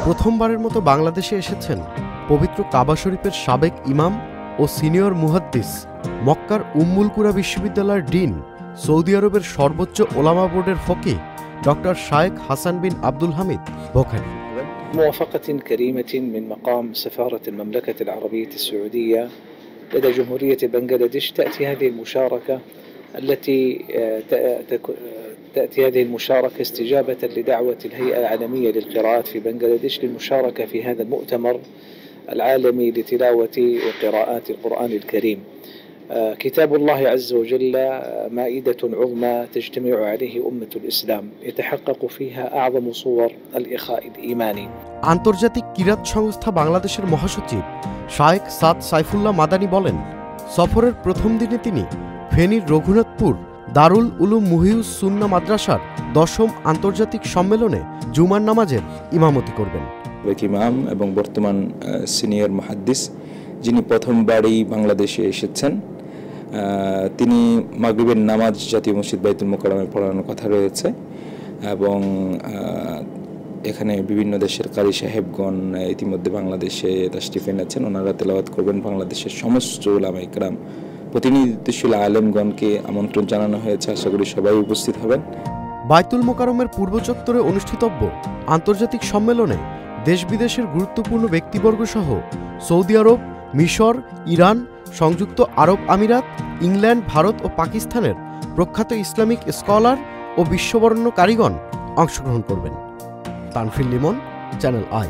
প্রথমবারের মতো বাংলাদেশে এসেছেন পবিত্র কাবা শরীফের সাবেক ইমাম ও সিনিয়র মুহাদ্দিস, মক্কার উম্মুল কুরা বিশ্ববিদ্যালয়ের ডিন, সৌদি আরবের সর্বোচ্চ ওলামা বোর্ডের ফকিহ ডক্টর শায়েখ হাসান বিন আব্দুল হামিদ বুখারী। موافقة كريمة من مقام سفارة المملكة العربية السعودية لدى جمهورية بنغلاديش تأتي هذه المشاركة استجابة لدعوة الهيئة العالمية للقراءات في بنغلاديش للمشاركة في هذا المؤتمر العالمي لتلاوة وقراءات القرآن الكريم. كتاب الله عز وجل مائدة عظمى تجتمع عليه أمة الإسلام يتحقق فيها أعظم صور الإخاء الإيماني. আন্তর্জাতিক কিরাত সংস্থা বাংলাদেশের মহাসচিব শায়েখ সাদ সাইফুল্লাহ মাদানী বলেন, সফরের প্রথম দিনে তিনি ফেনীর রঘুনাথপুর দারুল উলুম মুহিউস সুন্নাহ মাদ্রাসার 10ম আন্তর্জাতিক সম্মেলনে জুমার নামাজের ইমামতি করবেন। ইমাম এবং বর্তমান সিনিয়র মুহাদ্দিস, যিনি প্রথমবারই বাংলাদেশে এসেছেন, তিনি মাগরিবের নামাজ জাতীয় মসজিদ বাইতুল মোকাররমে পড়ানোর কথা রয়েছে এবং এখানে বিভিন্ন দেশের কারি সাহেবগণ ইতিমধ্যে বাংলাদেশে তাশরিফ এনেছেন। ওনারা তেলাওয়াত করবেন। বাংলাদেশের সমস্ত উলামা ইকরাম, প্রতিনিধিত্বশীল আলেমগণকে আমন্ত্রণ জানানো হয়েছে। আশা করি সবাই উপস্থিত হবেন। বাইতুল মোকাররমের পূর্ব চত্বরে অনুষ্ঠিতব্য আন্তর্জাতিক সম্মেলনে দেশ বিদেশের গুরুত্বপূর্ণ ব্যক্তিবর্গ সহ সৌদি আরব, মিশর, ইরান, সংযুক্ত আরব আমিরাত, ইংল্যান্ড, ভারত ও পাকিস্তানের প্রখ্যাত ইসলামিক স্কলার ও বিশ্ববরেণ্য কারিগণ অংশগ্রহণ করবেন। Tanfir Limon, channel I.